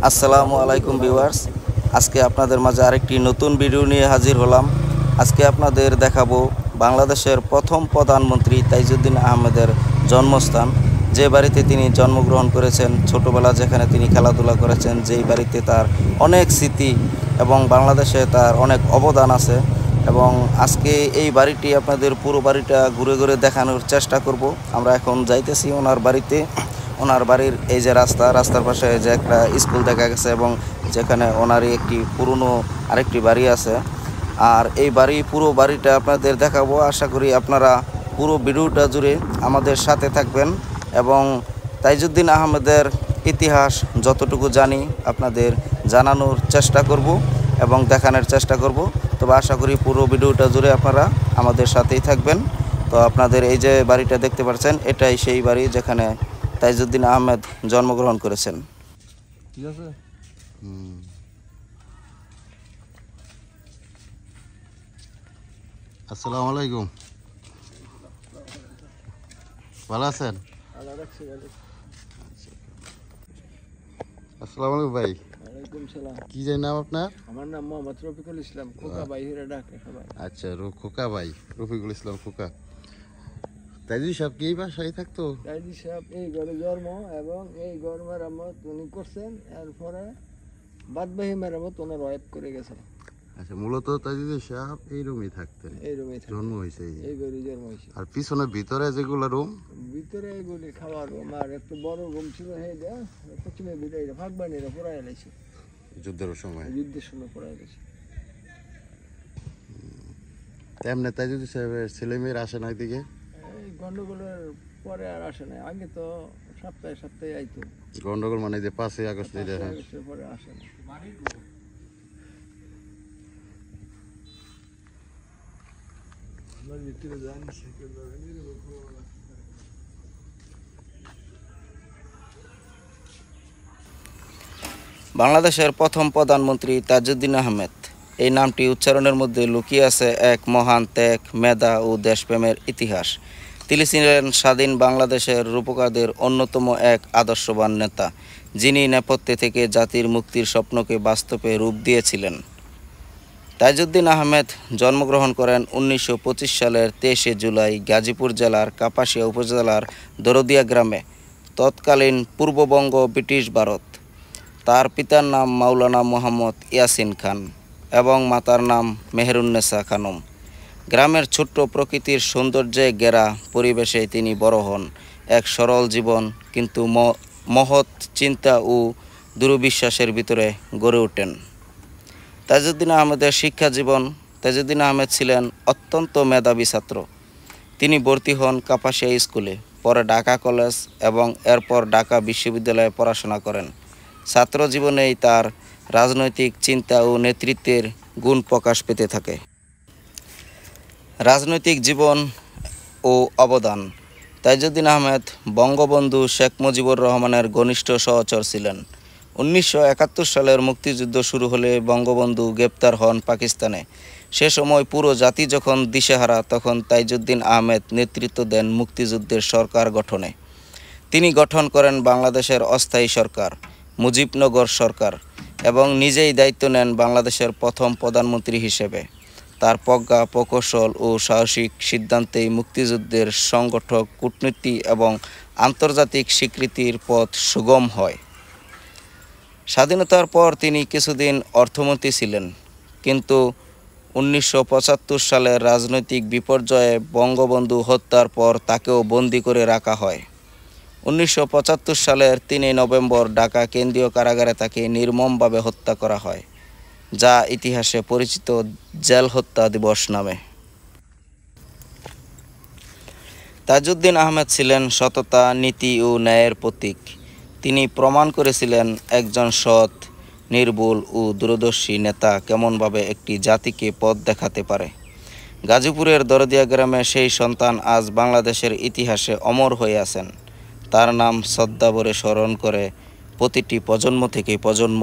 আসসালামু আলাইকুম ভিউয়ার্স, আজকে আপনাদের মাঝে আরেকটি নতুন ভিডিও নিয়ে হাজির হলাম। আজকে আপনাদের দেখাবো বাংলাদেশের প্রথম প্রধানমন্ত্রী তাইজউদ্দিন আহমেদের জন্মস্থান, যে বাড়িতে তিনি জন্মগ্রহণ করেছেন, ছোটোবেলা যেখানে তিনি খেলাধুলা করেছেন, যেই বাড়িতে তার অনেক স্মৃতি এবং বাংলাদেশে তার অনেক অবদান আছে। এবং আজকে এই বাড়িটি আপনাদের পুরো বাড়িটা ঘুরে ঘুরে দেখানোর চেষ্টা করব। আমরা এখন যাইতেছি ওনার বাড়িতে। ওনার বাড়ির এই যে রাস্তার পাশে যে একটা স্কুল দেখা গেছে এবং যেখানে ওনারই একটি পুরনো আরেকটি বাড়ি আছে। আর এই পুরো বাড়িটা আপনাদের দেখাবো। আশা করি আপনারা পুরো ভিডিওটা জুড়ে আমাদের সাথে থাকবেন এবং তাইজউদ্দিন আহমেদের ইতিহাস যতটুকু জানি আপনাদের জানানোর চেষ্টা করব এবং দেখানোর চেষ্টা করব। তবে আশা করি পুরো ভিডিওটা জুড়ে আপনারা আমাদের সাথেই থাকবেন। তো আপনাদের এই যে বাড়িটা দেখতে পাচ্ছেন, এটাই সেই বাড়ি যেখানে তাইজউদ্দিন আহমেদ জন্মগ্রহণ করেছেন। ঠিক আছে। আসসালামু আলাইকুম, ভালো আছেন? আসসালামু আলাইকুম ভাই। ওয়ালাইকুম সালাম। কি জানি নাম আপনার? আমার নাম মোহাম্মদ রফিকুল ইসলাম, খোকা ভাই হিরে ডাকে সবাই। আচ্ছা, খোকা ভাই, রফিকুল ইসলাম খোকা। তাইজুল সাহেব কি এই বাসায় থাকতো? তাইজুল সাহেব এই ঘরে জন্ম এবং এই ঘর মেরামত উনি করছেন, এরপরে বাদবাহী মেরামত ওনার ওয়াইফ করে গেছে। আচ্ছা, মূলত তাইজুল সাহেব এই রুমই থাকতেন? এই রুমে জন্ম হয়েছে এই ঘরে জন্ম হয়েছে। আর পিছনে ভিতরে যেগুলো রুম? ভিতরে এগুলি খাওয়ার রুম, আর একটু বড় রুম ছিল সেইটা পশ্চিমে ভিতরে ফাঁক বানিয়ে পড়াই গেছে যুদ্ধের সময় পড়াই গেছে। তেমনি তাইজুল সাহেবের ছেলে মেয়ের আসে না এদিকে? এই গন্ডগোলের পরে আর আসে না, আগে তো সপ্তাহে সপ্তাহে আইতো। গন্ডগোল মানে যে 5ই আগস্ট পরে আসে না। বাংলাদেশের প্রথম প্রধানমন্ত্রী তাজউদ্দিন আহমেদ, এই নামটি উচ্চারণের মধ্যে লুকিয়ে আছে এক মহান ত্যাগ, মেধা ও দেশপ্রেমের ইতিহাস। তিনি ছিলেন স্বাধীন বাংলাদেশের রূপকারদের অন্যতম এক আদর্শবান নেতা, যিনি নেপথ্যে থেকে জাতির মুক্তির স্বপ্নকে বাস্তবে রূপ দিয়েছিলেন। তাজউদ্দিন আহমেদ জন্মগ্রহণ করেন 1925 সালের 23শে জুলাই গাজীপুর জেলার কাপাসিয়া উপজেলার দরদিয়া গ্রামে, তৎকালীন পূর্ববঙ্গ, ব্রিটিশ ভারত। তার পিতার নাম মাওলানা মোহাম্মদ ইয়াসিন খান এবং মাতার নাম মেহেরুন্নেসা খানম। গ্রামের ছোট্ট প্রকৃতির সৌন্দর্যে ঘেরা পরিবেশে তিনি বড় হন। এক সরল জীবন কিন্তু মহৎ চিন্তা ও দূরবিশ্বাসের ভিতরে গড়ে ওঠেন। তাজউদ্দিন আহমেদের শিক্ষা জীবন। তাজউদ্দিন আহমেদ ছিলেন অত্যন্ত মেধাবী ছাত্র। তিনি ভর্তি হন কাপাসিয়া স্কুলে, পরে ঢাকা কলেজ এবং এরপর ঢাকা বিশ্ববিদ্যালয়ে পড়াশোনা করেন। ছাত্র জীবনেই তার রাজনৈতিক চিন্তা ও নেতৃত্বের গুণ প্রকাশ পেতে থাকে। রাজনৈতিক জীবন ও অবদান। তাজউদ্দিন আহমেদ বঙ্গবন্ধু শেখ মুজিবুর রহমানের ঘনিষ্ঠ সহচর ছিলেন। 1971 সালের মুক্তিযুদ্ধ শুরু হলে বঙ্গবন্ধু গ্রেপ্তার হন পাকিস্তানে। সে সময় পুরো জাতি যখন দিশেহারা, তখন তাজউদ্দিন আহমেদ নেতৃত্ব দেন মুক্তিযুদ্ধের সরকার গঠনে। তিনি গঠন করেন বাংলাদেশের অস্থায়ী সরকার, মুজিবনগর সরকার, এবং নিজেই দায়িত্ব নেন বাংলাদেশের প্রথম প্রধানমন্ত্রী হিসেবে। তার প্রজ্ঞা, প্রকৌশল ও সাহসিক সিদ্ধান্তেই মুক্তিযুদ্ধের সংগঠক, কূটনীতি এবং আন্তর্জাতিক স্বীকৃতির পথ সুগম হয়। স্বাধীনতার পর তিনি কিছুদিন অর্থমন্ত্রী ছিলেন, কিন্তু 1975 সালের রাজনৈতিক বিপর্যয়ে বঙ্গবন্ধু হত্যার পর তাকেও বন্দী করে রাখা হয়। 1975 সালের 3 নভেম্বর ঢাকা কেন্দ্রীয় কারাগারে তাকে নির্মমভাবে হত্যা করা হয়, যা ইতিহাসে পরিচিত জেল হত্যা দিবস নামে। তাজউদ্দিন আহমেদ ছিলেন সততা, নীতি ও ন্যায়ের প্রতীক। তিনি প্রমাণ করেছিলেন একজন সৎ, নির্ভুল ও দূরদর্শী নেতা কেমনভাবে একটি জাতিকে পথ দেখাতে পারে। গাজীপুরের দরদিয়া গ্রামে সেই সন্তান আজ বাংলাদেশের ইতিহাসে অমর হয়ে আছেন। তার নাম শ্রদ্ধাভরে স্মরণ করে প্রতিটি প্রজন্ম থেকে প্রজন্ম।